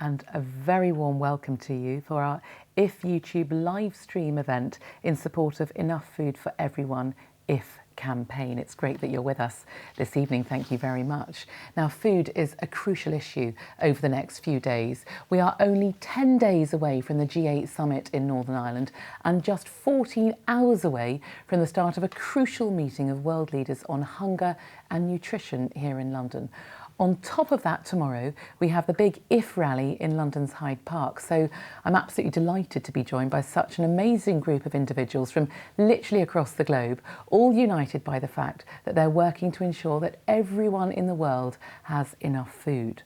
and a very warm welcome to you for our If YouTube live stream event in support of Enough Food for Everyone, IF campaign. It's great that you're with us this evening. Thank you very much. Now, food is a crucial issue over the next few days. We are only 10 days away from the G8 summit in Northern Ireland and just 14 hours away from the start of a crucial meeting of world leaders on hunger and nutrition here in London. On top of that, tomorrow, we have the big IF rally in London's Hyde Park. So I'm absolutely delighted to be joined by such an amazing group of individuals from literally across the globe, all united by the fact that they're working to ensure that everyone in the world has enough food.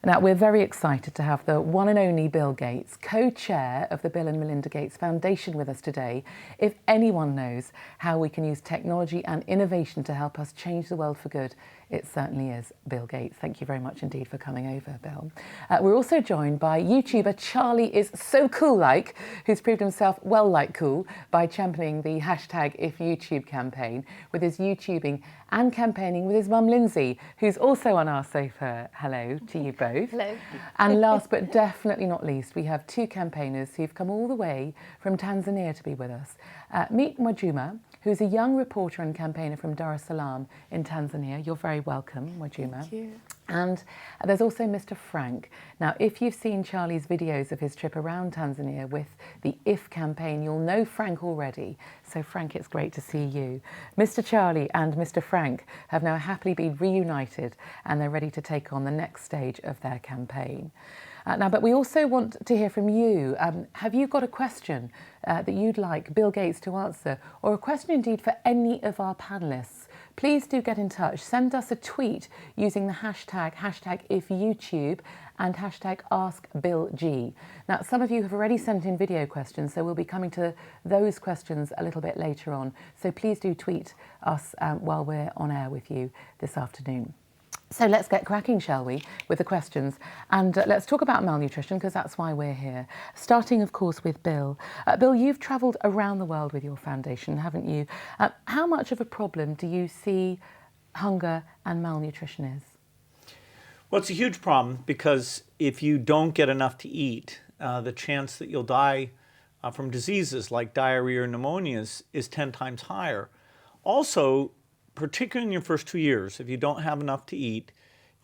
Now, we're very excited to have the one and only Bill Gates, co-chair of the Bill and Melinda Gates Foundation, with us today. If anyone knows how we can use technology and innovation to help us change the world for good, it certainly is Bill Gates. Thank you very much indeed for coming over, Bill. We're also joined by YouTuber Charlie is so cool-like, who's proved himself well-like cool by championing the #IfYouTube campaign with his YouTubing and campaigning with his mum Lindsay, who's also on our sofa. Hello to you both. Hello. And last but definitely not least, we have two campaigners who've come all the way from Tanzania to be with us. Meet Mwajuma, who's a young reporter and campaigner from Dar es Salaam in Tanzania. You're very welcome, Mwajuma. Thank you. And there's also Mr. Frank. Now, if you've seen Charlie's videos of his trip around Tanzania with the IF campaign, you'll know Frank already. So, Frank, it's great to see you. Mr. Charlie and Mr. Frank have now happily been reunited and they're ready to take on the next stage of their campaign. But we also want to hear from you. Have you got a question that you'd like Bill Gates to answer, or a question indeed for any of our panellists? Please do get in touch. Send us a tweet using the #IfYouTube and #AskBillG. Now, some of you have already sent in video questions, so we'll be coming to those questions a little bit later on. So please do tweet us while we're on air with you this afternoon. So let's get cracking, shall we, with the questions. And let's talk about malnutrition, because that's why we're here. Starting, of course, with Bill. Bill, you've travelled around the world with your foundation, haven't you? How much of a problem do you see hunger and malnutrition is? Well, it's a huge problem, because if you don't get enough to eat, the chance that you'll die from diseases like diarrhea or pneumonia is 10 times higher. Also, particularly in your first 2 years, if you don't have enough to eat,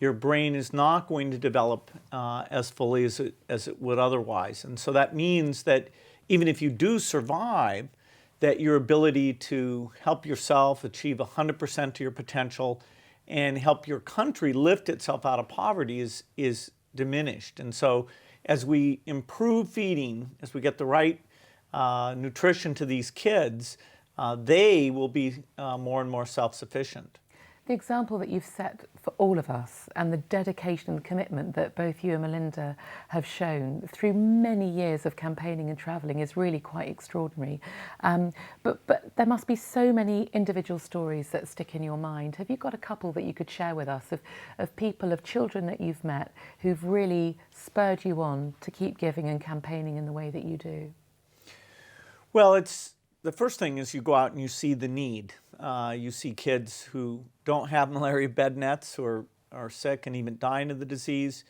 your brain is not going to develop as fully as it would otherwise. And so that means that even if you do survive, that your ability to help yourself achieve 100% of your potential and help your country lift itself out of poverty is diminished. And so as we improve feeding, as we get the right nutrition to these kids, they will be more and more self-sufficient. The example that you've set for all of us and the dedication and commitment that both you and Melinda have shown through many years of campaigning and travelling is really quite extraordinary. But there must be so many individual stories that stick in your mind. Have you got a couple that you could share with us of people, of children that you've met who've really spurred you on to keep giving and campaigning in the way that you do? Well, the first thing is you go out and you see the need. You see kids who don't have malaria bed nets or are sick and even dying of the disease.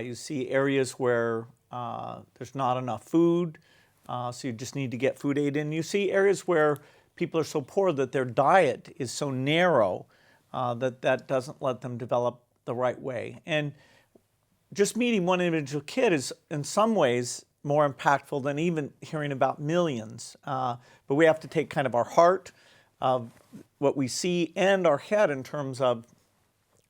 You see areas where there's not enough food, so you just need to get food aid in. You see areas where people are so poor that their diet is so narrow that doesn't let them develop the right way. And just meeting one individual kid is in some ways more impactful than even hearing about millions. But we have to take kind of our heart of what we see and our head in terms of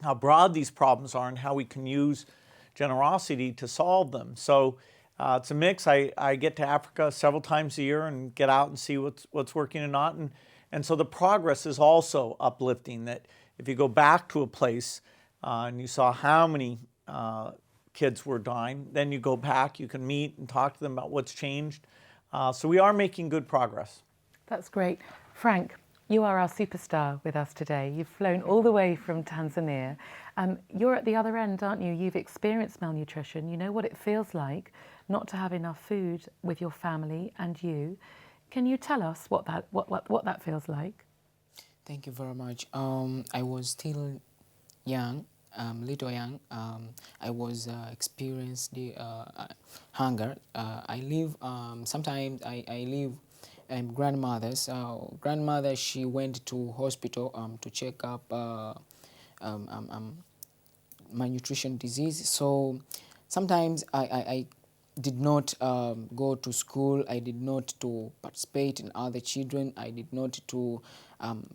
how broad these problems are and how we can use generosity to solve them. So it's a mix. I get to Africa several times a year and get out and see what's working and not. And so the progress is also uplifting, that if you go back to a place and you saw how many kids were dying, then you go back, you can meet and talk to them about what's changed. So we are making good progress. That's great. Frank, you are our superstar with us today. You've flown all the way from Tanzania. You're at the other end, aren't you? You've experienced malnutrition. You know what it feels like not to have enough food with your family and you. Can you tell us what that feels like? Thank you very much. I was still young little young, I was experienced the hunger. I live sometimes I live grandmother's. Grandmother, she went to hospital to check up malnutrition disease. So sometimes I did not go to school. I did not to participate in other children. I did not to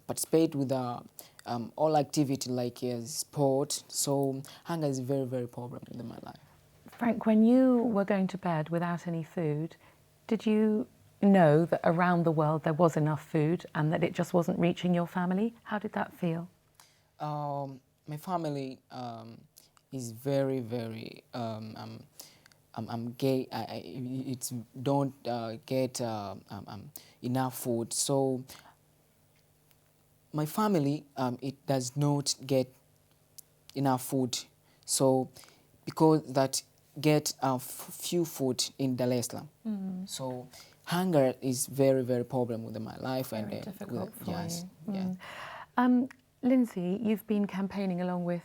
participate with all activity like sport. So hunger is a very, very problem in my life. Frank, when you were going to bed without any food, did you know that around the world there was enough food and that it just wasn't reaching your family? How did that feel? My family is very, very I'm gay. It's don't get enough food. So my family it does not get enough food. So because that get few food in Dar es Salaam. So hunger is very, very problem with my life. Very and difficult for yes, you. yes. Lindsay, you've been campaigning along with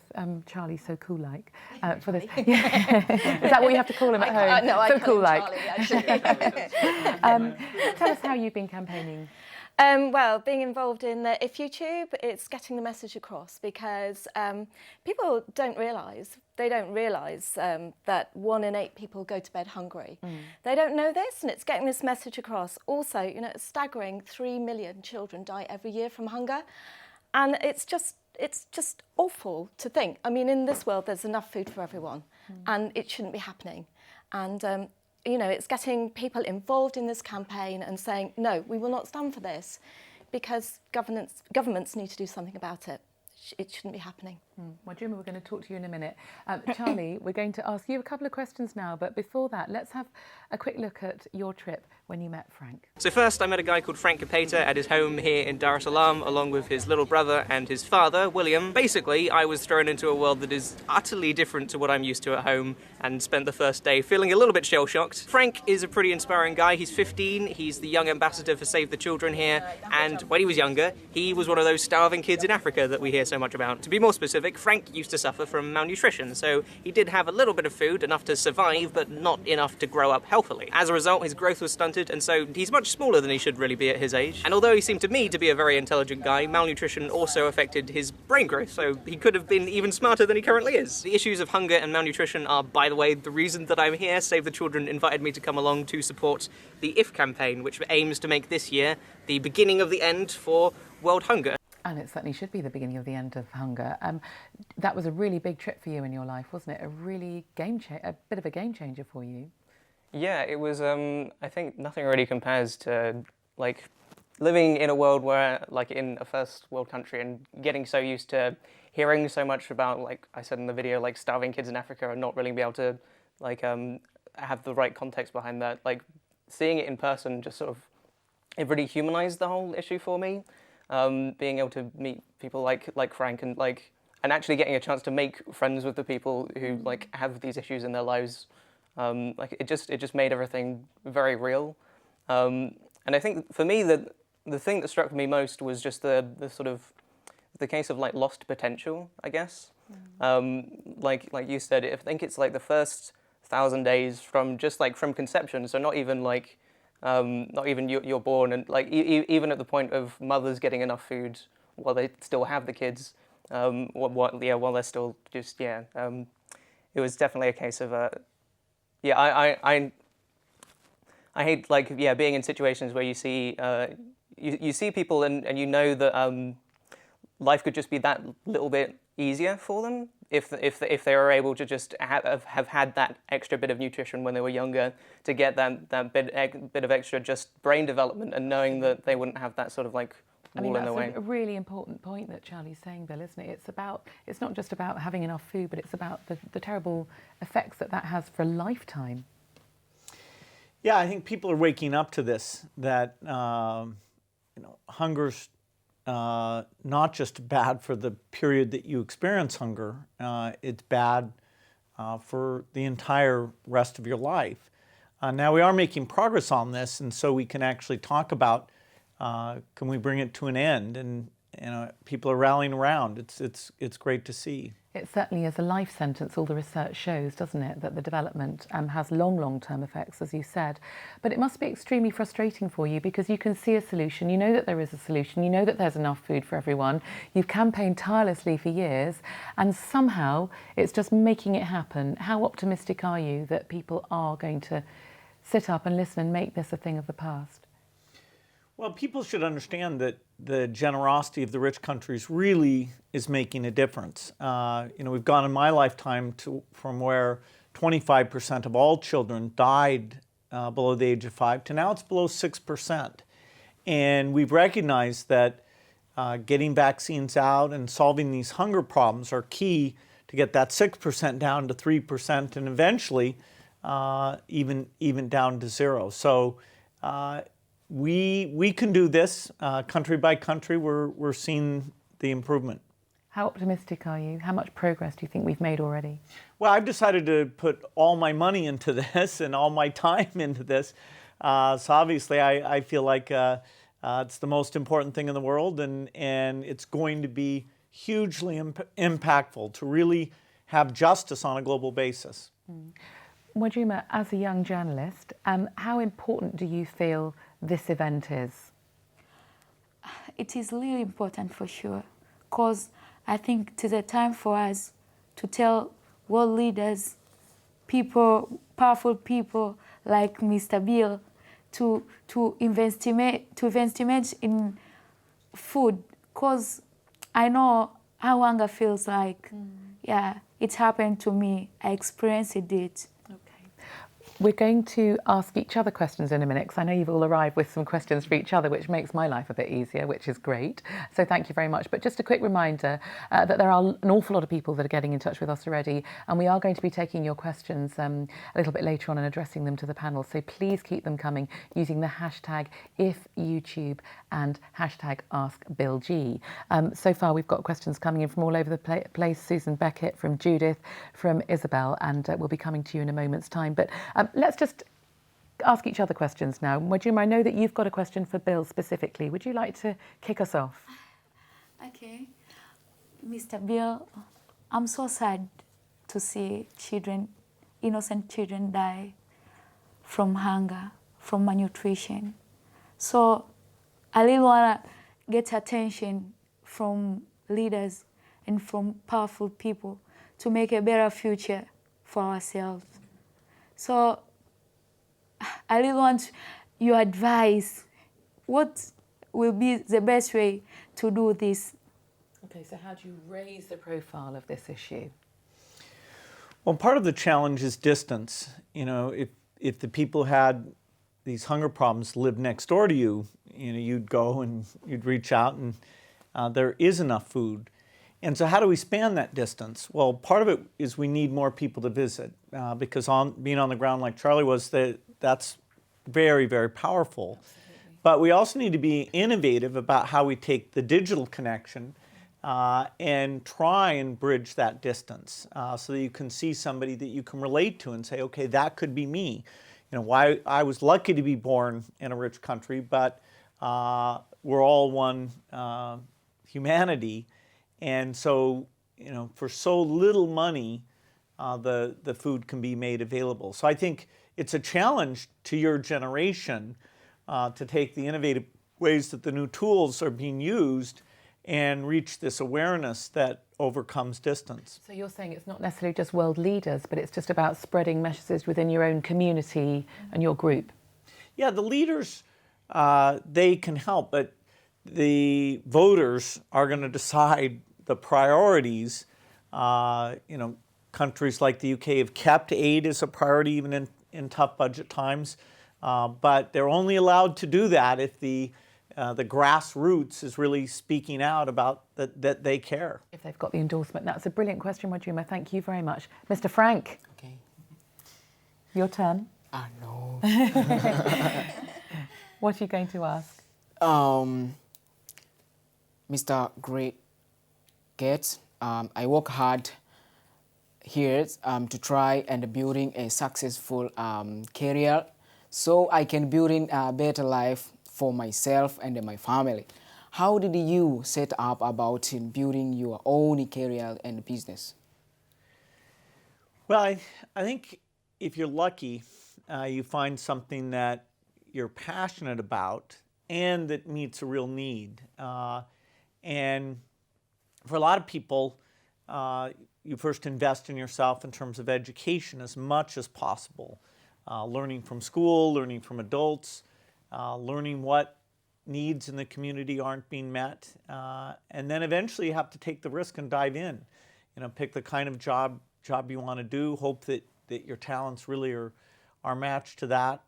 Charlie So Cool Like for this. Is that what you have to call him at home? No, I So call Cool him Like. Charlie, actually. Tell us how you've been campaigning. Well, being involved in If YouTube, it's getting the message across because people don't realise that 1 in 8 people go to bed hungry. They don't know this, and it's getting this message across. Also, you know, it's staggering 3 million children die every year from hunger, and it's just awful to think. I mean, in this world, there's enough food for everyone, and it shouldn't be happening. And you know, it's getting people involved in this campaign and saying, no, we will not stand for this, because governments need to do something about it. It shouldn't be happening. Well, Jim, we're going to talk to you in a minute. Charlie, we're going to ask you a couple of questions now, but before that, let's have a quick look at your trip when you met Frank. So first I met a guy called Frank Kapeta at his home here in Dar es Salaam, along with his little brother and his father, William. Basically, I was thrown into a world that is utterly different to what I'm used to at home, and spent the first day feeling a little bit shell-shocked. Frank is a pretty inspiring guy. He's 15, he's the young ambassador for Save the Children here, and when he was younger, he was one of those starving kids in Africa that we hear so much about. To be more specific, Frank used to suffer from malnutrition, so he did have a little bit of food, enough to survive, but not enough to grow up healthily. As a result, his growth was stunted, and so he's much smaller than he should really be at his age. And although he seemed to me to be a very intelligent guy, malnutrition also affected his brain growth, so he could have been even smarter than he currently is. The issues of hunger and malnutrition are, by the way, the reason that I'm here. Save the Children invited me to come along to support the IF campaign, which aims to make this year the beginning of the end for world hunger. And it certainly should be the beginning of the end of hunger. That was a really big trip for you in your life, wasn't it? A really a bit of a game changer for you. Yeah, it was, I think nothing really compares to, like, living in a world where, like, in a first world country and getting so used to hearing so much about, like I said in the video, like, starving kids in Africa and not really be able to, like, have the right context behind that. Like, seeing it in person just sort of, it really humanized the whole issue for me. Being able to meet people like Frank and actually getting a chance to make friends with the people who like have these issues in their lives, like it just made everything very real. And I think for me the thing that struck me most was just the sort of the case of like lost potential, I guess. Like you said, I think it's like the first 1,000 days from just like from conception, so not even like. Not even you're born, and like even at the point of mothers getting enough food while they still have the kids, while they're still just it was definitely a case of I hate being in situations where you see you see people and you know that life could just be that little bit easier for them if they were able to just have had that extra bit of nutrition when they were younger, to get that bit of extra just brain development, and knowing that they wouldn't have that sort of like wall in the way. That's a really important point that Charlie's saying, Bill, isn't it? It's not just about having enough food, but it's about the terrible effects that has for a lifetime. Yeah, I think people are waking up to this, that hunger's not just bad for the period that you experience hunger, it's bad for the entire rest of your life. Now we are making progress on this, and so we can actually talk about can we bring it to an end, and people are rallying around. It's great to see. It certainly is a life sentence, all the research shows, doesn't it, that the development has long-term effects, as you said. But it must be extremely frustrating for you because you can see a solution, you know that there is a solution, you know that there's enough food for everyone, you've campaigned tirelessly for years, and somehow it's just making it happen. How optimistic are you that people are going to sit up and listen and make this a thing of the past? Well, people should understand that the generosity of the rich countries really is making a difference. We've gone in my lifetime from where 25% of all children died below the age of 5 to now it's below 6%. And we've recognized that getting vaccines out and solving these hunger problems are key to get that 6% down to 3% and eventually even down to 0. So we can do this country by country. We're seeing the improvement. How optimistic are you? How much progress do you think we've made already? Well, I've decided to put all my money into this and all my time into this. So obviously I feel like it's the most important thing in the world, and it's going to be hugely impactful to really have justice on a global basis. Wajuma, as a young journalist, how important do you feel this event is? It is really important for sure, because I think it is a time for us to tell world leaders, people, powerful people like Mr. Bill, to invest in food, because I know how hunger feels like. Yeah, it happened to me. I experienced it. We're going to ask each other questions in a minute because I know you've all arrived with some questions for each other, which makes my life a bit easier, which is great. So thank you very much. But just a quick reminder that there are an awful lot of people that are getting in touch with us already, and we are going to be taking your questions a little bit later on and addressing them to the panel. So please keep them coming using the hashtag #IfYouTube and hashtag #AskBillG. So far we've got questions coming in from all over the place. Susan Beckett, from Judith, from Isabel, and we'll be coming to you in a moment's time. But let's just ask each other questions now. Wajuma, I know that you've got a question for Bill specifically. Would you like to kick us off? Okay. Mr. Bill, I'm so sad to see children, innocent children, die from hunger, from malnutrition. So I really want to get attention from leaders and from powerful people to make a better future for ourselves. So I really want your advice. What will be the best way to do this? Okay, so how do you raise the profile of this issue? Well, part of the challenge is distance. If the people had these hunger problems lived next door to you, you'd go and you'd reach out and there is enough food. And so how do we span that distance? Well, part of it is we need more people to visit because being on the ground like Charlie was, that's very, very powerful. Absolutely. But we also need to be innovative about how we take the digital connection and try and bridge that distance so that you can see somebody that you can relate to and say, okay, that could be me. Why I was lucky to be born in a rich country, but we're all one humanity. And so, for so little money, the food can be made available. So I think it's a challenge to your generation to take the innovative ways that the new tools are being used and reach this awareness that overcomes distance. So you're saying it's not necessarily just world leaders, but it's just about spreading messages within your own community and your group? Yeah, the leaders, they can help, but the voters are going to decide the priorities. Countries like the UK have kept aid as a priority even in tough budget times, but they're only allowed to do that if the grassroots is really speaking out about that they care. If they've got the endorsement. That's a brilliant question, Wajuma. Thank you very much. Mr. Frank. Okay. Your turn. No. What are you going to ask? Mr. Great Gates, I work hard here to try and building a successful career so I can build in a better life for myself and my family. How did you set up about building your own career and business? Well, I think if you're lucky, you find something that you're passionate about and that meets a real need. And for a lot of people, you first invest in yourself in terms of education as much as possible. Learning from school, learning from adults, learning what needs in the community aren't being met. And then eventually you have to take the risk and dive in. You know, pick the kind of job you want to do, hope that your talents really are matched to that.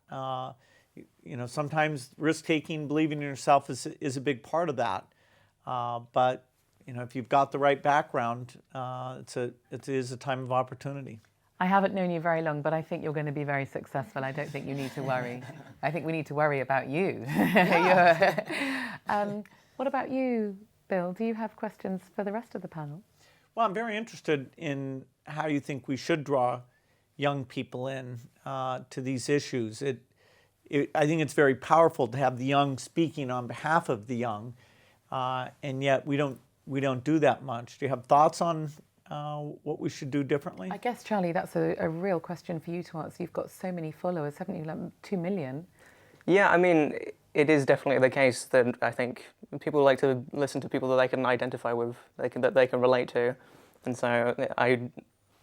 You know, sometimes risk-taking, believing in yourself is a big part of that. But you know, if you've got the right background, it is a time of opportunity. I haven't known you very long, but I think you're going to be very successful. I don't think you need to worry. I think we need to worry about you. What about you, Bill? Do you have questions for the rest of the panel? Well, I'm very interested in how you think we should draw young people in to these issues. I think it's very powerful to have the young speaking on behalf of the young, and yet we don't do that much. Do you have thoughts on what we should do differently? I guess, Charlie, that's a real question for you to answer. You've got so many followers, haven't you? Like 2 million. Yeah, I mean, it is definitely the case that I think people like to listen to people that they can identify with, that they can relate to. And so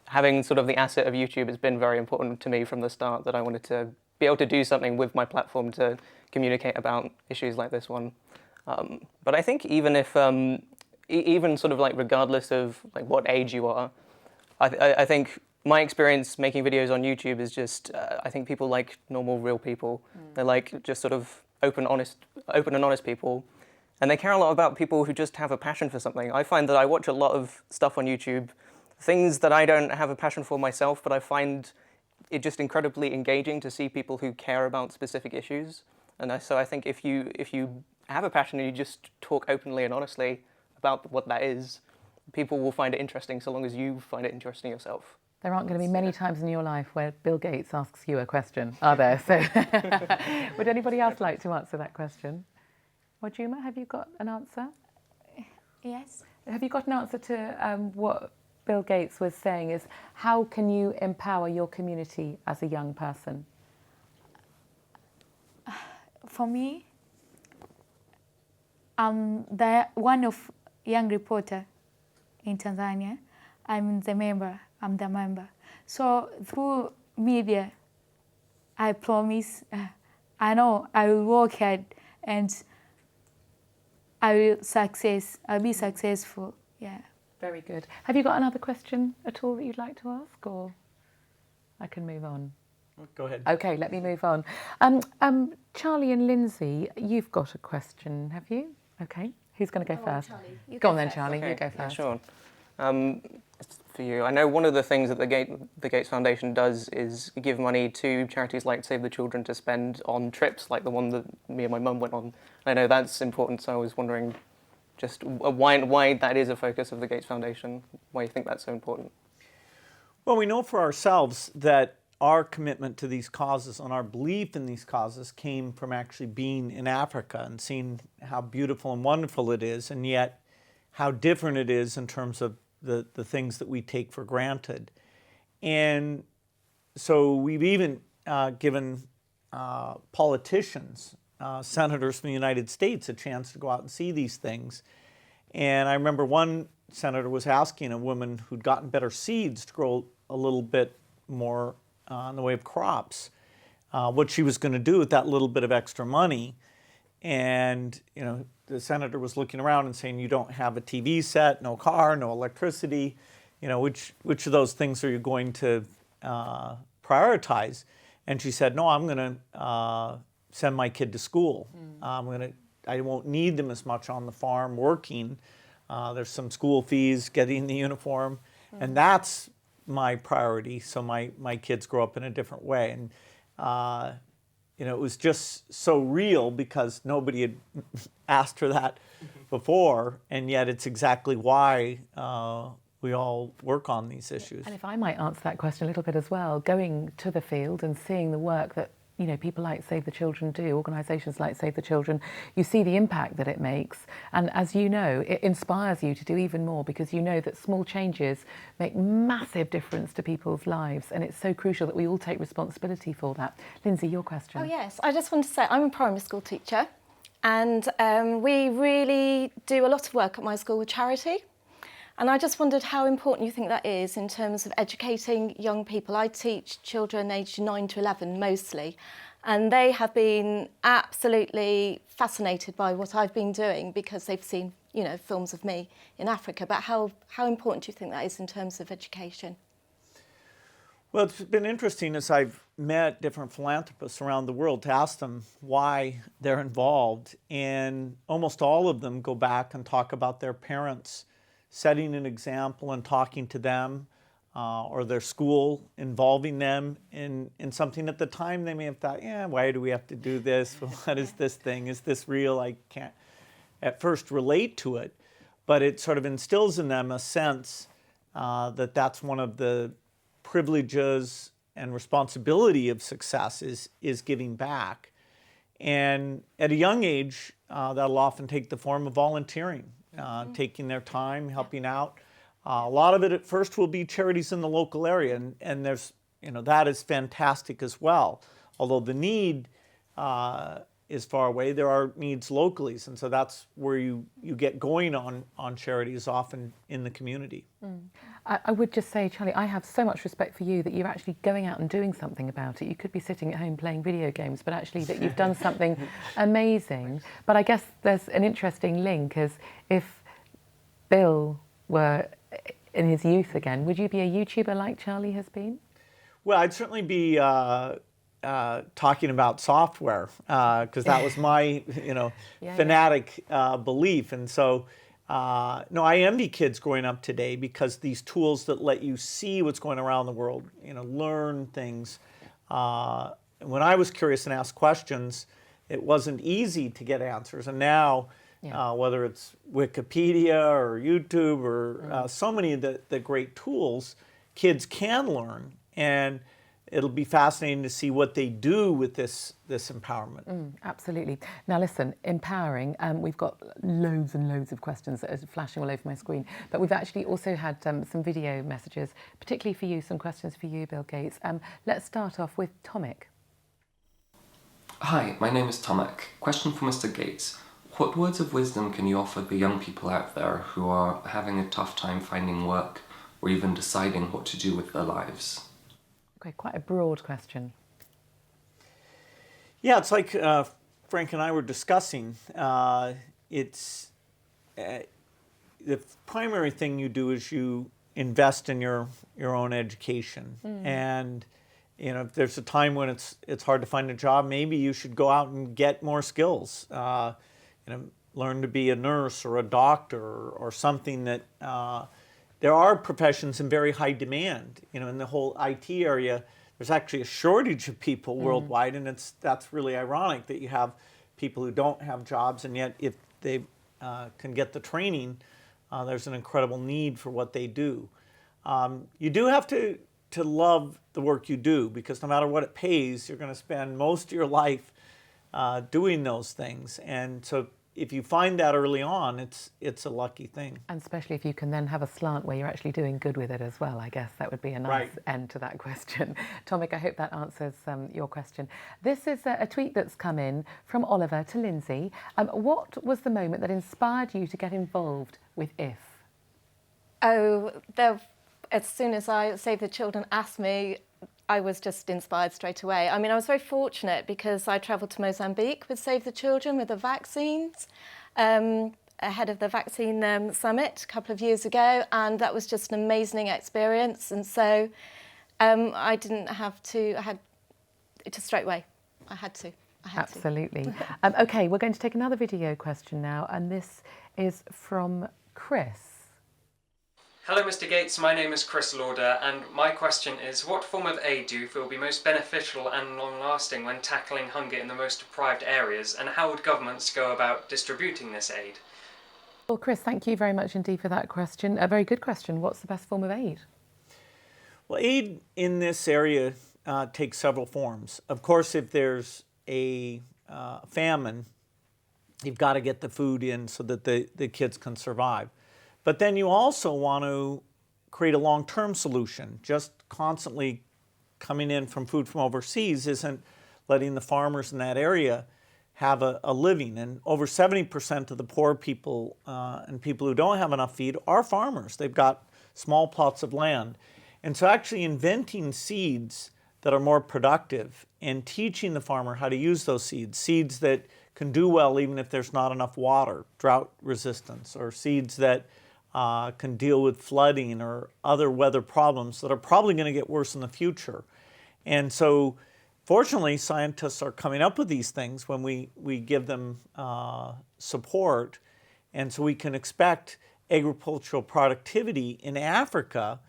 having sort of the asset of YouTube has been very important to me from the start, that I wanted to be able to do something with my platform to communicate about issues like this one. But I think even if, even sort of like regardless of like what age you are, I think my experience making videos on YouTube is just, I think people like normal, real people. They like just sort of open and honest people. And they care a lot about people who just have a passion for something. I find that I watch a lot of stuff on YouTube, things that I don't have a passion for myself, but I find it just incredibly engaging to see people who care about specific issues. And so I think if you have a passion and you just talk openly and honestly about what that is, people will find it interesting so long as you find it interesting yourself. There aren't going to be many times in your life where Bill Gates asks you a question, are there? So, would anybody else like to answer that question? Wajuma, have you got an answer? Yes. Have you got an answer to what Bill Gates was saying is, how can you empower your community as a young person? For me, I'm one of young reporter in Tanzania. I'm the member. So through media, I promise, I know I will work hard and I'll be successful, yeah. Very good. Have you got another question at all that you'd like to ask, or I can move on? Go ahead. Okay, let me move on. Charlie and Lindsay, you've got a question, have you? Okay, who's going to go first? Charlie, go on then, Charlie, Okay, you go yeah, first. sure. For you, I know one of the things that the Gates Foundation does is give money to charities like Save the Children to spend on trips like the one that me and my mum went on. I know that's important, so I was wondering just why that is a focus of the Gates Foundation, why you think that's so important. Well, we know for ourselves that our commitment to these causes and our belief in these causes came from actually being in Africa and seeing how beautiful and wonderful it is, and yet how different it is in terms of the things that we take for granted. And so we've even given politicians, senators from the United States, a chance to go out and see these things. And I remember one senator was asking a woman who'd gotten better seeds to grow a little bit more in the way of crops, what she was going to do with that little bit of extra money. And you know, the senator was looking around and saying, you don't have a TV set, no car, no electricity. You know, which of those things are you going to prioritize? And she said, no, I'm going to send my kid to school. I won't need them as much on the farm working. There's some school fees, getting the uniform, and that's my priority. So my kids grow up in a different way. And you know, it was just so real because nobody had asked her that before, and yet it's exactly why we all work on these issues. And if I might answer that question a little bit as well, going to the field and seeing the work that you know, people like Save the Children do, organisations like Save the Children, you see the impact that it makes. And as you know, it inspires you to do even more, because you know that small changes make massive difference to people's lives. And it's so crucial that we all take responsibility for that. Lindsay, your question. Oh yes, I just want to say I'm a primary school teacher, and we really do a lot of work at my school with charity. And I just wondered how important you think that is in terms of educating young people. I teach children aged 9 to 11 mostly, and they have been absolutely fascinated by what I've been doing because they've seen, you know, films of me in Africa. But how important do you think that is in terms of education? Well, it's been interesting as I've met different philanthropists around the world to ask them why they're involved, and almost all of them go back and talk about their parents setting an example and talking to them, or their school involving them in something. At the time they may have thought, yeah, why do we have to do this? What is this thing? Is this real? I can't at first relate to it, but it sort of instills in them a sense that that's one of the privileges and responsibility of success is giving back. And at a young age, that'll often take the form of volunteering, taking their time, helping out. A lot of it at first will be charities in the local area, and there's, you know, that is fantastic as well. Although the need is far away, there are needs locally, and so that's where you get going on charities, often in the community. I would just say, Charlie, I have so much respect for you that you're actually going out and doing something about it. You could be sitting at home playing video games, but actually that you've done something amazing. But I guess there's an interesting link, as if Bill were in his youth again, would you be a YouTuber like Charlie has been? Well, I'd certainly be talking about software, because that was my, you know, fanatic belief. And so, no, I envy kids growing up today, because these tools that let you see what's going around the world, you know, learn things. When I was curious and asked questions, it wasn't easy to get answers. And now, whether it's Wikipedia or YouTube or so many of the great tools, kids can learn. And it'll be fascinating to see what they do with this empowerment. Absolutely. Now listen, empowering, we've got loads and loads of questions that are flashing all over my screen, but we've actually also had some video messages, particularly for you, some questions for you, Bill Gates. Let's start off with Tomic. Hi, my name is Tomic. Question for Mr. Gates. What words of wisdom can you offer the young people out there who are having a tough time finding work or even deciding what to do with their lives? Okay, quite a broad question. Yeah, it's like Frank and I were discussing. It's the primary thing you do is you invest in your own education. And you know, if there's a time when it's hard to find a job, maybe you should go out and get more skills. You know, learn to be a nurse or a doctor or something that. There are professions in very high demand. You know, in the whole IT area, there's actually a shortage of people worldwide, and that's really ironic that you have people who don't have jobs, and yet if they can get the training, there's an incredible need for what they do. You do have to love the work you do, because no matter what it pays, you're going to spend most of your life doing those things, and so if you find that early on, it's a lucky thing. And especially if you can then have a slant where you're actually doing good with it as well, I guess that would be a nice end to that question. Tomic, I hope that answers your question. This is a tweet that's come in from Oliver to Lindsay. What was the moment that inspired you to get involved with IF? Oh, as soon as Save the Children asked me, I was just inspired straight away. I mean, I was very fortunate because I travelled to Mozambique with Save the Children with the vaccines ahead of the vaccine summit a couple of years ago, and that was just an amazing experience. And so I didn't have to, I had it just straight away. I had to. Absolutely. Okay, we're going to take another video question now, and this is from Chris. Hello Mr. Gates, my name is Chris Lauder, and my question is, what form of aid do you feel will be most beneficial and long-lasting when tackling hunger in the most deprived areas, and how would governments go about distributing this aid? Well, Chris, thank you very much indeed for that question. A very good question. What's the best form of aid? Well, aid in this area takes several forms. Of course, if there's a famine, you've got to get the food in so that the kids can survive. But then you also want to create a long-term solution. Just constantly coming in from food from overseas isn't letting the farmers in that area have a living. And over 70% of the poor people and people who don't have enough feed are farmers. They've got small plots of land. And so actually inventing seeds that are more productive and teaching the farmer how to use those seeds that can do well even if there's not enough water, drought resistance, or seeds that can deal with flooding or other weather problems that are probably going to get worse in the future. And so fortunately, scientists are coming up with these things when we give them support. And so we can expect agricultural productivity in Africa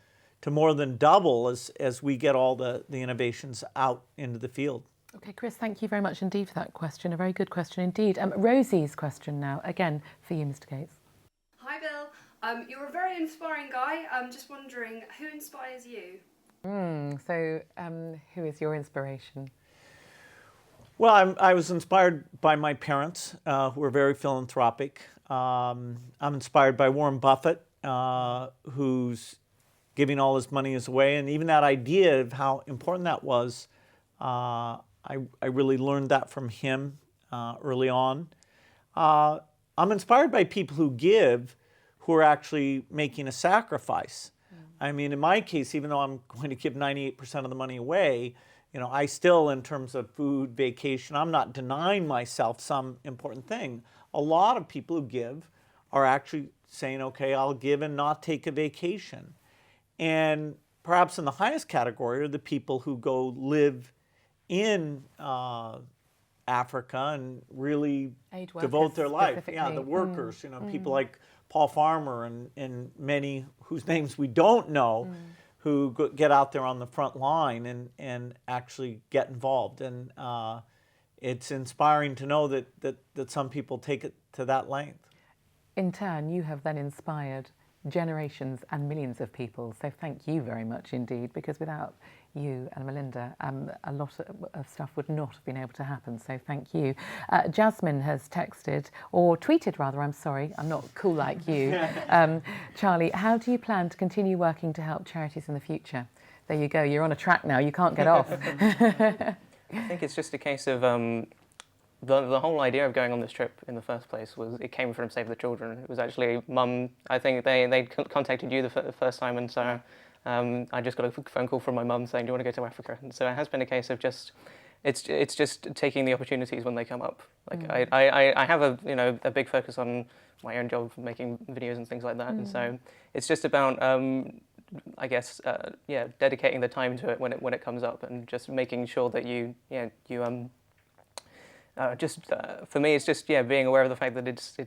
to more than double as we get all the innovations out into the field. Okay, Chris, thank you very much indeed for that question. A very good question indeed. Rosie's question now, again for you, Mr. Gates. Hi, Bill. You're a very inspiring guy. I'm just wondering, who inspires you? So who is your inspiration? Well, I was inspired by my parents, who were very philanthropic. I'm inspired by Warren Buffett, who's giving all his money away, and even that idea of how important that was, I really learned that from him early on. I'm inspired by people who give, who are actually making a sacrifice. I mean, in my case, even though I'm going to give 98% of the money away, you know, I still, in terms of food, vacation, I'm not denying myself some important thing. A lot of people who give are actually saying, okay, I'll give and not take a vacation. And perhaps in the highest category are the people who go live in Africa and really devote their life. Yeah, the workers, you know, people like Paul Farmer and many whose names we don't know, who get out there on the front line and actually get involved. And it's inspiring to know that some people take it to that length. In turn, you have then inspired generations and millions of people. So thank you very much indeed, because without you and Melinda, a lot of stuff would not have been able to happen. So thank you. Jasmine has texted, or tweeted rather, I'm sorry, I'm not cool like you. Charlie, how do you plan to continue working to help charities in the future? There you go, you're on a track now, you can't get off. I think it's just a case of the whole idea of going on this trip in the first place it came from Save the Children. It was actually Mum, I think they contacted you the first time, and so I just got a phone call from my mum saying, do you want to go to Africa? And so it has been a case of it's just taking the opportunities when they come up. Like I have a big focus on my own job, making videos and things like that, and so it's just about I guess dedicating the time to it when it comes up, and just making sure that you for me, it's just being aware of the fact that it's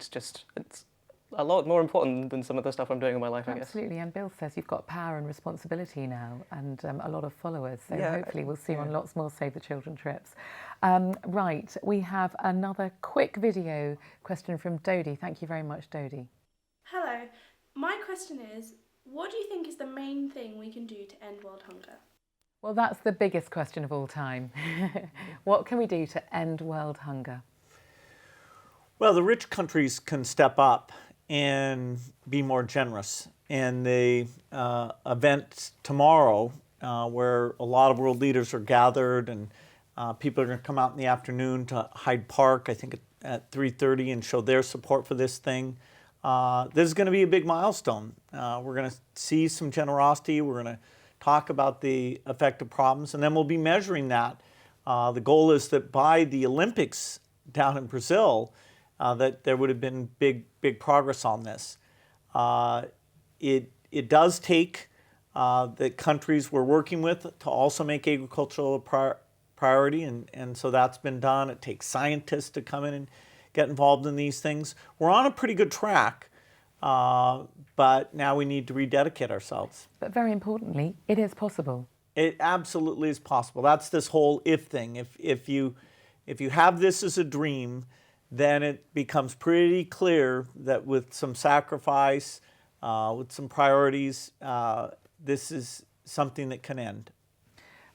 a lot more important than some of the stuff I'm doing in my life, I guess. Absolutely, and Bill says you've got power and responsibility now, and a lot of followers, so hopefully we'll see you on lots more Save the Children trips. Right, we have another quick video question from Dodie. Thank you very much, Dodie. Hello, my question is, what do you think is the main thing we can do to end world hunger? Well, that's the biggest question of all time. What can we do to end world hunger? Well, the rich countries can step up and be more generous. And the event tomorrow, where a lot of world leaders are gathered, and people are going to come out in the afternoon to Hyde Park, I think at 3:30, and show their support for this thing. This is going to be a big milestone. We're going to see some generosity. We're going to talk about the effect of problems, and then we'll be measuring that. The goal is that by the Olympics down in Brazil, that there would have been big progress on this. It does take the countries we're working with to also make agricultural a priority, and so that's been done. It takes scientists to come in and get involved in these things. We're on a pretty good track. But now we need to rededicate ourselves. But very importantly, it is possible. It absolutely is possible. That's this whole if thing. If you have this as a dream, then it becomes pretty clear that with some sacrifice, with some priorities, this is something that can end.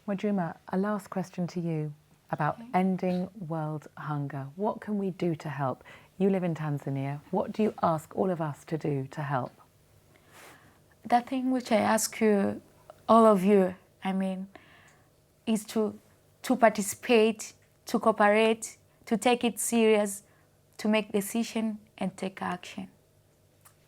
Wajuma, a last question to you about ending world hunger. What can we do to help? You live in Tanzania. What do you ask all of us to do to help? The thing which I ask you, all of you, is to participate, to cooperate, to take it serious, to make decision and take action.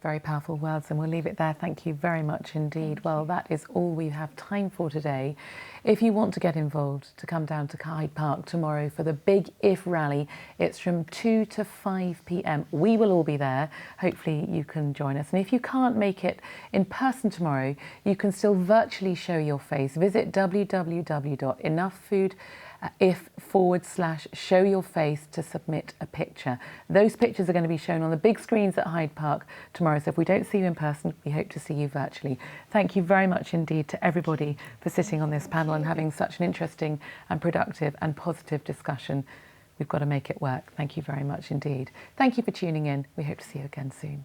Very powerful words, and we'll leave it there. Thank you very much indeed. Well, that is all we have time for today. If you want to get involved, to come down to Hyde Park tomorrow for the Big If rally, it's from 2 to 5 p.m. We will all be there. Hopefully you can join us. And if you can't make it in person tomorrow, you can still virtually show your face. Visit www.enoughfoodif/show your face to submit a picture. Those pictures are going to be shown on the big screens at Hyde Park tomorrow. So if we don't see you in person, we hope to see you virtually. Thank you very much indeed to everybody for sitting on this panel and having such an interesting and productive and positive discussion. We've got to make it work. Thank you very much indeed. Thank you for tuning in. We hope to see you again soon.